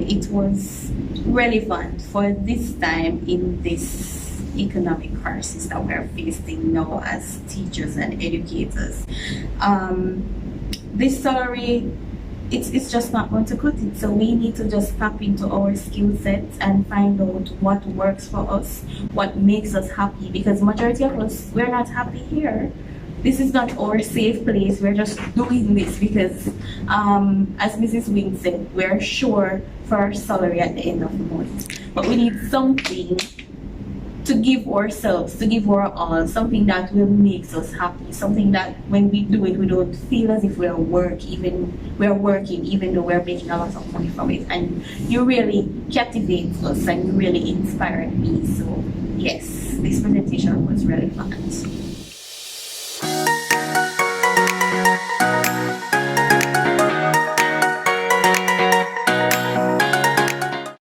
It was relevant for this time in this economic crisis that we're facing now as teachers and educators. This salary, it's just not going to cut it. So we need to just tap into our skill sets and find out what works for us, what makes us happy, because majority of us, we're not happy here. This is not our safe place. We're just doing this because, as Mrs. Wing said, we're sure for our salary at the end of the month. But we need something to give ourselves, to give our all, something that will make us happy, something that when we do it, we don't feel as if we're working, even though we're making a lot of money from it. And you really captivate us and you really inspired me. So yes, this presentation was really fun.